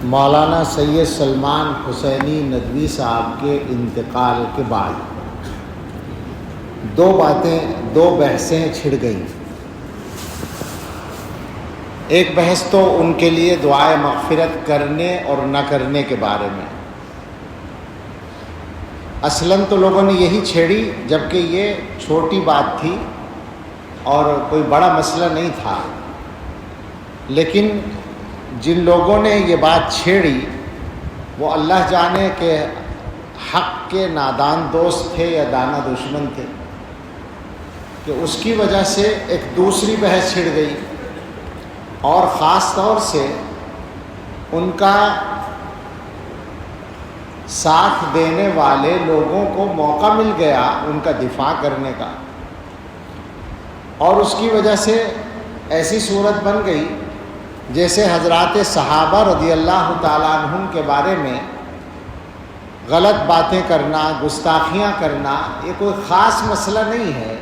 مولانا سید سلمان حسینی ندوی صاحب کے انتقال کے بعد دو بحثیں چھڑ گئیں۔ ایک بحث تو ان کے لیے دعائے مغفرت کرنے اور نہ کرنے کے بارے میں۔ اصلاً تو لوگوں نے یہی چھیڑی جبکہ یہ چھوٹی بات تھی اور کوئی بڑا مسئلہ نہیں تھا، لیکن جن لوگوں نے یہ بات چھیڑی وہ اللہ جانے کہ حق کے نادان دوست تھے یا دانا دشمن تھے کہ اس کی وجہ سے ایک دوسری بحث چھڑ گئی، اور خاص طور سے ان کا ساتھ دینے والے لوگوں کو موقع مل گیا ان کا دفاع کرنے کا، اور اس کی وجہ سے ایسی صورت بن گئی جیسے حضرات صحابہ رضی اللہ تعالیٰ عنہم کے بارے میں غلط باتیں کرنا، گستاخیاں کرنا یہ کوئی خاص مسئلہ نہیں ہے،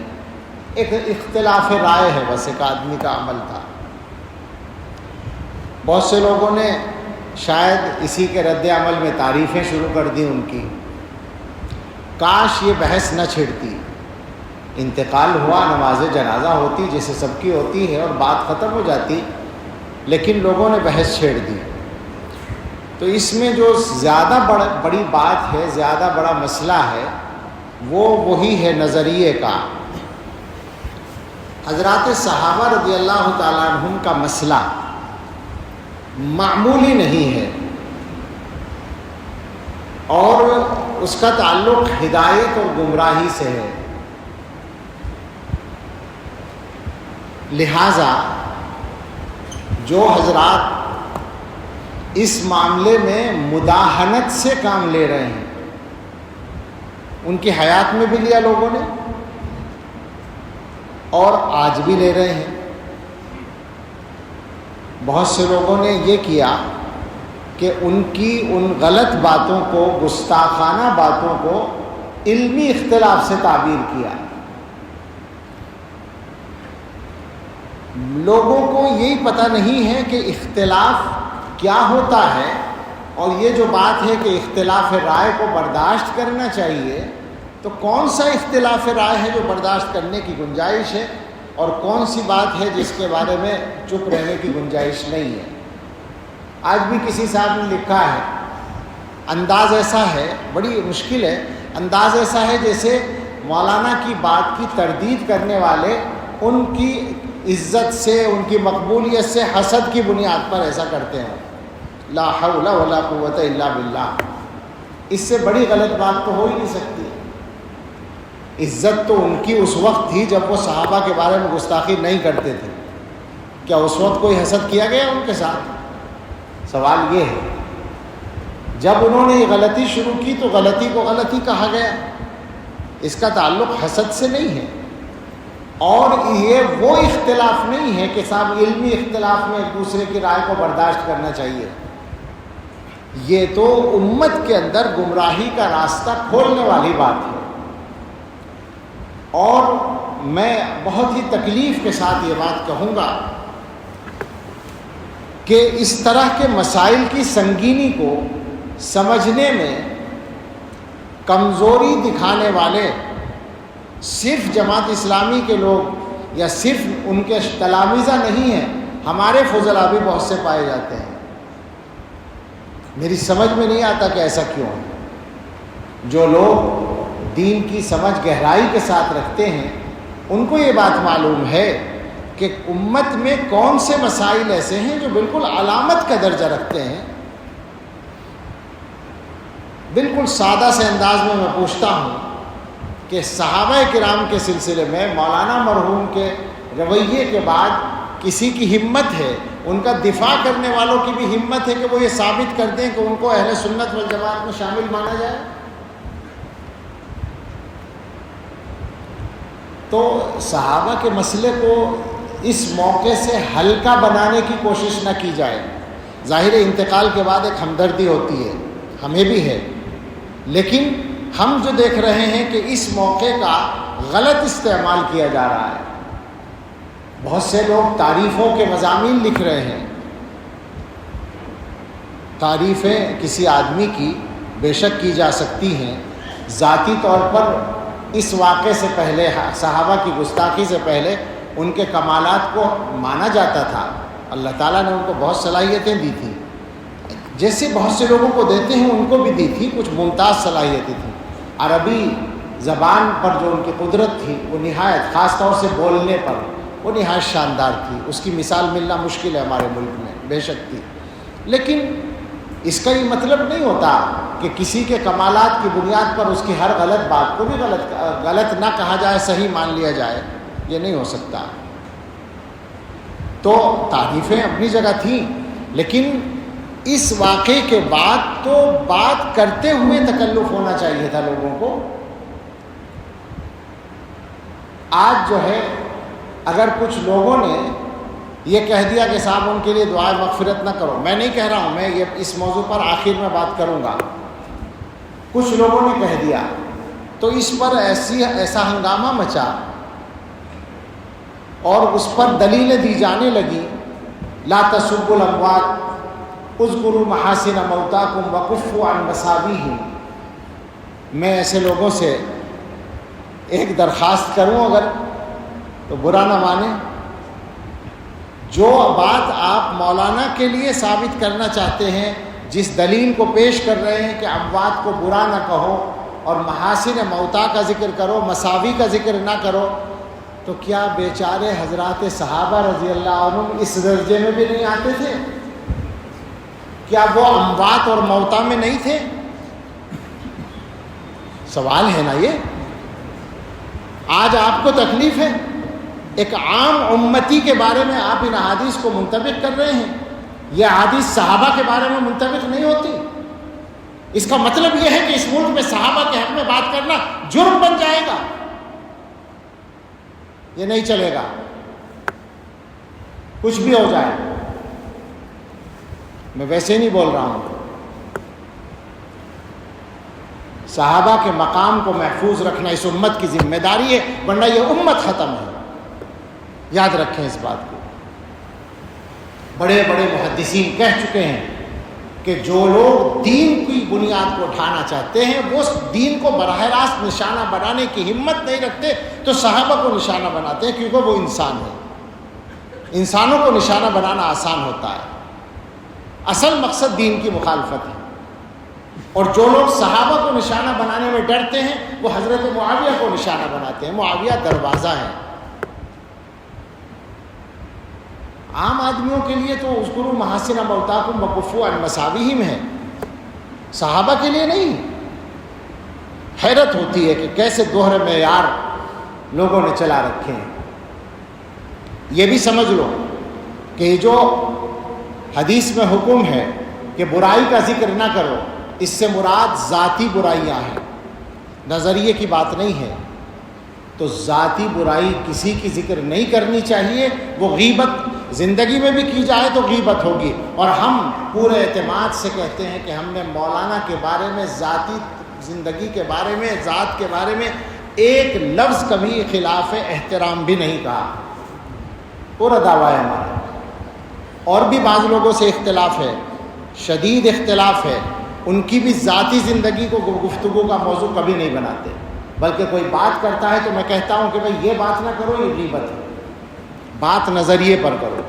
ایک اختلاف رائے ہے، بس ایک آدمی کا عمل تھا۔ بہت سے لوگوں نے شاید اسی کے رد عمل میں تعریفیں شروع کر دی ان کی، کاش یہ بحث نہ چھڑتی، انتقال ہوا، نماز جنازہ ہوتی جیسے سب کی ہوتی ہے اور بات ختم ہو جاتی، لیکن لوگوں نے بحث چھیڑ دی۔ تو اس میں جو زیادہ بڑی بات ہے، زیادہ بڑا مسئلہ ہے، وہی ہے نظریے کا۔ حضرات صحابہ رضی اللہ تعالیٰ عنہم کا مسئلہ معمولی نہیں ہے، اور اس کا تعلق ہدایت اور گمراہی سے ہے، لہٰذا جو حضرات اس معاملے میں مداہنت سے کام لے رہے ہیں، ان کی حیات میں بھی لیا لوگوں نے اور آج بھی لے رہے ہیں۔ بہت سے لوگوں نے یہ کیا کہ ان کی ان غلط باتوں کو، گستاخانہ باتوں کو علمی اختلاف سے تعبیر کیا۔ لوگوں کو یہی پتہ نہیں ہے کہ اختلاف کیا ہوتا ہے، اور یہ جو بات ہے کہ اختلاف رائے کو برداشت کرنا چاہیے، تو کون سا اختلاف رائے ہے جو برداشت کرنے کی گنجائش ہے، اور کون سی بات ہے جس کے بارے میں چپ رہنے کی گنجائش نہیں ہے۔ آج بھی کسی صاحب نے لکھا ہے، انداز ایسا ہے، بڑی مشکل ہے، انداز ایسا ہے جیسے مولانا کی بات کی تردید کرنے والے ان کی عزت سے، ان کی مقبولیت سے حسد کی بنیاد پر ایسا کرتے ہیں۔ لا حول ولا قوت الا باللہ، اس سے بڑی غلط بات تو ہو ہی نہیں سکتی۔ عزت تو ان کی اس وقت تھی جب وہ صحابہ کے بارے میں گستاخی نہیں کرتے تھے، کیا اس وقت کوئی حسد کیا گیا ان کے ساتھ؟ سوال یہ ہے، جب انہوں نے یہ غلطی شروع کی تو غلطی کو غلطی کہا گیا، اس کا تعلق حسد سے نہیں ہے، اور یہ وہ اختلاف نہیں ہے کہ صاحب علمی اختلاف میں ایک دوسرے کی رائے کو برداشت کرنا چاہیے، یہ تو امت کے اندر گمراہی کا راستہ کھولنے والی بات ہے۔ اور میں بہت ہی تکلیف کے ساتھ یہ بات کہوں گا کہ اس طرح کے مسائل کی سنگینی کو سمجھنے میں کمزوری دکھانے والے صرف جماعت اسلامی کے لوگ یا صرف ان کے تلامذہ نہیں ہیں، ہمارے فضلاء بھی بہت سے پائے جاتے ہیں۔ میری سمجھ میں نہیں آتا کہ ایسا کیوں ہے۔ جو لوگ دین کی سمجھ گہرائی کے ساتھ رکھتے ہیں ان کو یہ بات معلوم ہے کہ امت میں کون سے مسائل ایسے ہیں جو بالکل علامت کا درجہ رکھتے ہیں۔ بالکل سادہ سے انداز میں پوچھتا ہوں کہ صحابہ کرام کے سلسلے میں مولانا مرحوم کے رویے کے بعد کسی کی ہمت ہے، ان کا دفاع کرنے والوں کی بھی ہمت ہے کہ وہ یہ ثابت کر دیں کہ ان کو اہل سنت والجماعت میں شامل مانا جائے؟ تو صحابہ کے مسئلے کو اس موقع سے ہلکا بنانے کی کوشش نہ کی جائے۔ ظاہر انتقال کے بعد ایک ہمدردی ہوتی ہے، ہمیں بھی ہے، لیکن ہم جو دیکھ رہے ہیں کہ اس موقع کا غلط استعمال کیا جا رہا ہے۔ بہت سے لوگ تعریفوں کے مضامین لکھ رہے ہیں، تعریفیں کسی آدمی کی بے شک کی جا سکتی ہیں، ذاتی طور پر اس واقعے سے پہلے، صحابہ کی گستاخی سے پہلے ان کے کمالات کو مانا جاتا تھا، اللہ تعالیٰ نے ان کو بہت صلاحیتیں دی تھیں، جیسے بہت سے لوگوں کو دیتے ہیں ان کو بھی دی تھی، کچھ ممتاز صلاحیتیں تھیں۔ عربی زبان پر جو ان کی قدرت تھی وہ نہایت، خاص طور سے بولنے پر وہ نہایت شاندار تھی، اس کی مثال ملنا مشکل ہے ہمارے ملک میں، بے شک تھی۔ لیکن اس کا یہ مطلب نہیں ہوتا کہ کسی کے کمالات کی بنیاد پر اس کی ہر غلط بات کو بھی غلط نہ کہا جائے، صحیح مان لیا جائے، یہ نہیں ہو سکتا۔ تو تعریفیں اپنی جگہ تھیں، لیکن اس واقعے کے بعد تو بات کرتے ہوئے تکلف ہونا چاہیے تھا لوگوں کو۔ آج جو ہے اگر کچھ لوگوں نے یہ کہہ دیا کہ صاحب ان کے لیے دعائے مغفرت نہ کرو، میں نہیں کہہ رہا ہوں، میں یہ اس موضوع پر آخر میں بات کروں گا، کچھ لوگوں نے کہہ دیا تو اس پر ایسا ہنگامہ مچا اور اس پر دلیلیں دی جانے لگی، لا تسبوا الاموات اذکروا محاسن موتاکم وکفوا عن مساویہم۔ میں ایسے لوگوں سے ایک درخواست کروں اگر تو برا نہ مانیں، جو بات آپ مولانا کے لیے ثابت کرنا چاہتے ہیں، جس دلیل کو پیش کر رہے ہیں کہ اموات کو برا نہ کہو اور محاسن موتا کا ذکر کرو، مساوی کا ذکر نہ کرو، تو کیا بیچارے حضرات صحابہ رضی اللہ عنہم اس درجے میں بھی نہیں آتے تھے؟ کیا وہ اموات اور موتا میں نہیں تھے؟ سوال ہے نا یہ۔ آج آپ کو تکلیف ہے، ایک عام امتی کے بارے میں آپ ان احادیث کو منطبق کر رہے ہیں، یہ احادیث صحابہ کے بارے میں منطبق نہیں ہوتی۔ اس کا مطلب یہ ہے کہ اس ملک میں صحابہ کے حق میں بات کرنا جرم بن جائے گا، یہ نہیں چلے گا، کچھ بھی ہو جائے۔ میں ویسے نہیں بول رہا ہوں، صحابہ کے مقام کو محفوظ رکھنا اس امت کی ذمہ داری ہے، ورنہ یہ امت ختم ہے، یاد رکھیں اس بات کو۔ بڑے بڑے محدثین کہہ چکے ہیں کہ جو لوگ دین کی بنیاد کو اٹھانا چاہتے ہیں وہ دین کو براہ راست نشانہ بنانے کی ہمت نہیں رکھتے، تو صحابہ کو نشانہ بناتے ہیں، کیونکہ وہ انسان ہیں، انسانوں کو نشانہ بنانا آسان ہوتا ہے۔ اصل مقصد دین کی مخالفت ہے، اور جو لوگ صحابہ کو نشانہ بنانے میں ڈرتے ہیں وہ حضرت معاویہ کو نشانہ بناتے ہیں۔ معاویہ دروازہ ہے عام آدمیوں کے لیے، تو اذکروا محاسن موتاکم وکفوا عن مساویہم ہے، صحابہ کے لیے نہیں۔ حیرت ہوتی ہے کہ کیسے دوہرے معیار لوگوں نے چلا رکھے ہیں۔ یہ بھی سمجھ لو کہ جو حدیث میں حکم ہے کہ برائی کا ذکر نہ کرو، اس سے مراد ذاتی برائیاں ہیں، نظریے کی بات نہیں ہے۔ تو ذاتی برائی کسی کی ذکر نہیں کرنی چاہیے، وہ غیبت زندگی میں بھی کی جائے تو غیبت ہوگی۔ اور ہم پورے اعتماد سے کہتے ہیں کہ ہم نے مولانا کے بارے میں، ذاتی زندگی کے بارے میں، ذات کے بارے میں ایک لفظ کبھی خلاف احترام بھی نہیں کہا، پورا دعویٰ ہے ہمارا۔ اور بھی بعض لوگوں سے اختلاف ہے، شدید اختلاف ہے، ان کی بھی ذاتی زندگی کو گفتگو کا موضوع کبھی نہیں بناتے، بلکہ کوئی بات کرتا ہے تو میں کہتا ہوں کہ بھئی یہ بات نہ کرو، یہ غیبت ہے، بات نظریے پر کرو۔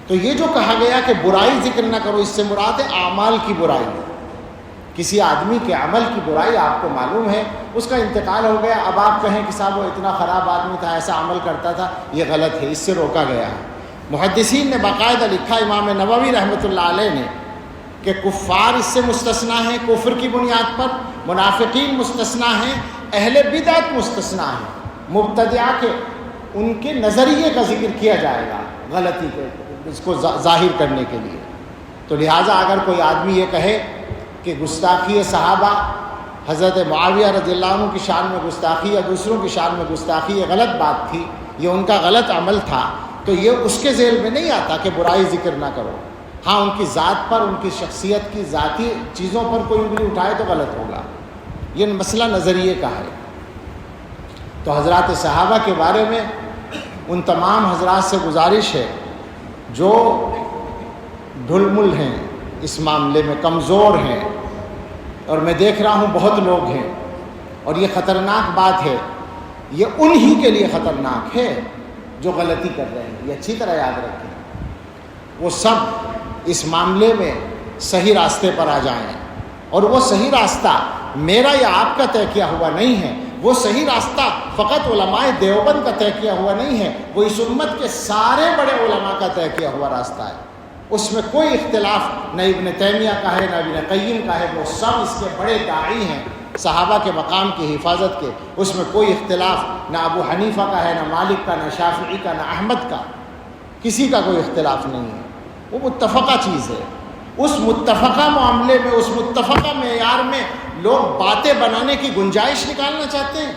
تو یہ جو کہا گیا کہ برائی ذکر نہ کرو، اس سے مراد ہے اعمال کی برائی، کسی آدمی کے عمل کی برائی آپ کو معلوم ہے، اس کا انتقال ہو گیا، اب آپ کہیں کہ صاحب وہ اتنا خراب آدمی تھا، ایسا عمل کرتا تھا، یہ غلط ہے، اس سے روکا گیا ہے۔ محدثین نے باقاعدہ لکھا، امام نووی رحمۃ اللہ علیہ نے، کہ کفار اس سے مستثنا ہیں کفر کی بنیاد پر، منافقین مستثنا ہیں، اہل بدعت مستثنا ہیں، مبتدعہ کے ان کے نظریے کا ذکر کیا جائے گا غلطی کے، اس کو ظاہر کرنے کے لیے۔ تو لہٰذا اگر کوئی آدمی یہ کہے کہ گستاخی صحابہ، حضرت معاویہ رضی اللہ عنہ کی شان میں گستاخی یا دوسروں کی شان میں گستاخی، یہ غلط بات تھی، یہ ان کا غلط عمل تھا، تو یہ اس کے ذیل میں نہیں آتا کہ برائی ذکر نہ کرو۔ ہاں ان کی ذات پر، ان کی شخصیت کی ذاتی چیزوں پر کوئی انگلی اٹھائے تو غلط ہوگا، یہ مسئلہ نظریے کا ہے۔ تو حضرات صحابہ کے بارے میں ان تمام حضرات سے گزارش ہے جو ڈھل مل ہیں، اس معاملے میں کمزور ہیں، اور میں دیکھ رہا ہوں بہت لوگ ہیں، اور یہ خطرناک بات ہے، یہ انہی کے لیے خطرناک ہے جو غلطی کر رہے ہیں، یہ اچھی طرح یاد رکھیں۔ وہ سب اس معاملے میں صحیح راستے پر آ جائیں، اور وہ صحیح راستہ میرا یا آپ کا طے کیا ہوا نہیں ہے، وہ صحیح راستہ فقط علماء دیوبند کا طے کیا ہوا نہیں ہے، وہ اس امت کے سارے بڑے علماء کا طے کیا ہوا راستہ ہے۔ اس میں کوئی اختلاف نہ ابن تیمیہ کا ہے نہ ابن قیم کا ہے، وہ سب اس کے بڑے داعی ہیں صحابہ کے مقام کی حفاظت کے۔ اس میں کوئی اختلاف نہ ابو حنیفہ کا ہے، نہ مالک کا، نہ شافعی کا، نہ احمد کا، کسی کا کوئی اختلاف نہیں ہے، وہ متفقہ چیز ہے۔ اس متفقہ معاملے میں، اس متفقہ معیار میں لوگ باتیں بنانے کی گنجائش نکالنا چاہتے ہیں،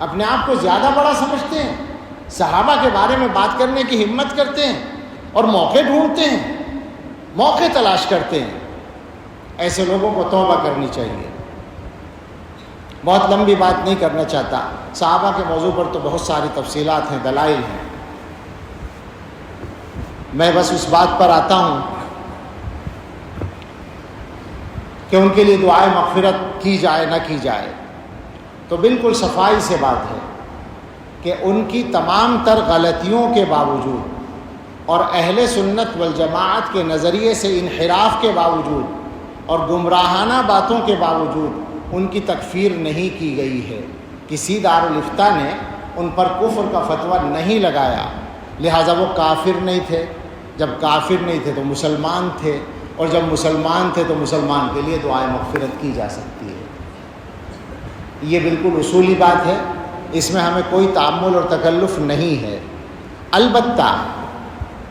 اپنے آپ کو زیادہ بڑا سمجھتے ہیں، صحابہ کے بارے میں بات کرنے کی ہمت کرتے ہیں، اور موقع ڈھونڈتے ہیں، موقع تلاش کرتے ہیں۔ ایسے لوگوں کو توبہ کرنی چاہیے۔ بہت لمبی بات نہیں کرنا چاہتا، صحابہ کے موضوع پر تو بہت ساری تفصیلات ہیں، دلائل ہیں، میں بس اس بات پر آتا ہوں کہ ان کے لیے دعائے مغفرت کی جائے نہ کی جائے، تو بالکل صفائی سے بات ہے کہ ان کی تمام تر غلطیوں کے باوجود اور اہل سنت والجماعت کے نظریے سے انحراف کے باوجود اور گمراہانہ باتوں کے باوجود ان کی تکفیر نہیں کی گئی ہے۔ کسی دارالافتاء نے ان پر کفر کا فتویٰ نہیں لگایا، لہٰذا وہ کافر نہیں تھے۔ جب کافر نہیں تھے تو مسلمان تھے، اور جب مسلمان تھے تو مسلمان کے لیے دعائے مغفرت کی جا سکتی ہے۔ یہ بالکل اصولی بات ہے، اس میں ہمیں کوئی تعمل اور تکلف نہیں ہے۔ البتہ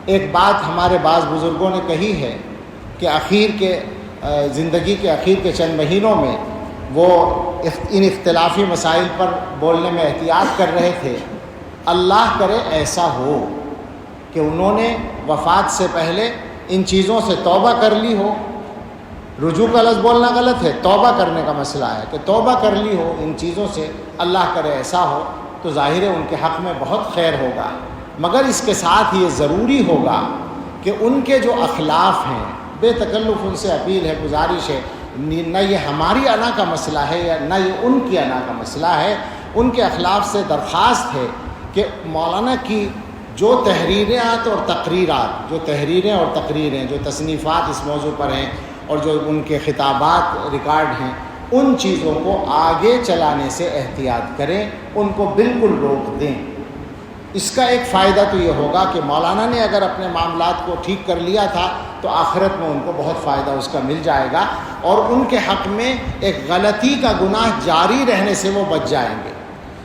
ایک بات ہمارے بعض بزرگوں نے کہی ہے کہ زندگی کے اخیر کے چند مہینوں میں وہ ان اختلافی مسائل پر بولنے میں احتیاط کر رہے تھے۔ اللہ کرے ایسا ہو کہ انہوں نے وفات سے پہلے ان چیزوں سے توبہ کر لی ہو۔ رجوع کا لفظ بولنا غلط ہے، توبہ کرنے کا مسئلہ ہے کہ توبہ کر لی ہو ان چیزوں سے، اللہ کرے ایسا ہو، تو ظاہر ہے ان کے حق میں بہت خیر ہوگا۔ مگر اس کے ساتھ یہ ضروری ہوگا کہ ان کے جو اخلاف ہیں، بے تکلف ان سے اپیل ہے، گزارش ہے، نہ یہ ہماری انا کا مسئلہ ہے یا نہ یہ ان کی انا کا مسئلہ ہے، ان کے اخلاف سے درخواست ہے کہ مولانا کی جو تحریرات اور تقریرات، جو تحریریں اور تقریریں، جو تصنیفات اس موضوع پر ہیں اور جو ان کے خطابات ریکارڈ ہیں، ان چیزوں کو آگے چلانے سے احتیاط کریں، ان کو بالکل روک دیں۔ اس کا ایک فائدہ تو یہ ہوگا کہ مولانا نے اگر اپنے معاملات کو ٹھیک کر لیا تھا تو آخرت میں ان کو بہت فائدہ اس کا مل جائے گا، اور ان کے حق میں ایک غلطی کا گناہ جاری رہنے سے وہ بچ جائیں گے۔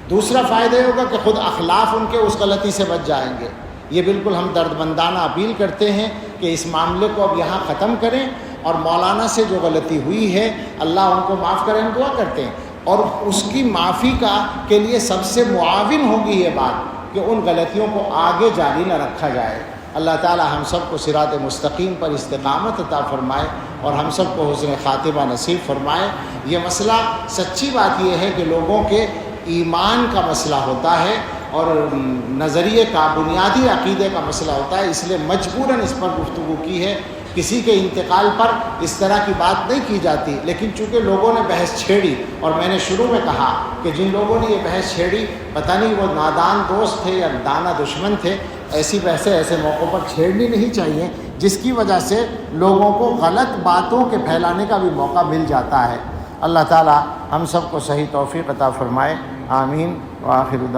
دوسرا فائدہ یہ ہوگا کہ خود اخلاف ان کے اس غلطی سے بچ جائیں گے۔ یہ بالکل ہم دردمندانہ اپیل کرتے ہیں کہ اس معاملے کو اب یہاں ختم کریں، اور مولانا سے جو غلطی ہوئی ہے اللہ ان کو معاف کریں، ہم دعا کرتے ہیں، اور اس کی معافی کے لیے سب سے معاون ہوگی یہ بات کہ ان غلطیوں کو آگے جاری نہ رکھا جائے۔ اللہ تعالی ہم سب کو صراط مستقیم پر استقامت عطا فرمائے، اور ہم سب کو حسن خاتمہ نصیب فرمائے۔ یہ مسئلہ سچی بات یہ ہے کہ لوگوں کے ایمان کا مسئلہ ہوتا ہے اور نظریے کا، بنیادی عقیدے کا مسئلہ ہوتا ہے، اس لیے مجبوراً اس پر گفتگو کی ہے۔ کسی کے انتقال پر اس طرح کی بات نہیں کی جاتی، لیکن چونکہ لوگوں نے بحث چھیڑی، اور میں نے شروع میں کہا کہ جن لوگوں نے یہ بحث چھیڑی پتہ نہیں وہ نادان دوست تھے یا دانا دشمن تھے، ایسی بحثیں ایسے موقعوں پر چھیڑنی نہیں چاہیے، جس کی وجہ سے لوگوں کو غلط باتوں کے پھیلانے کا بھی موقع مل جاتا ہے۔ اللہ تعالی ہم سب کو صحیح توفیق عطا فرمائے، آمین۔ وآخر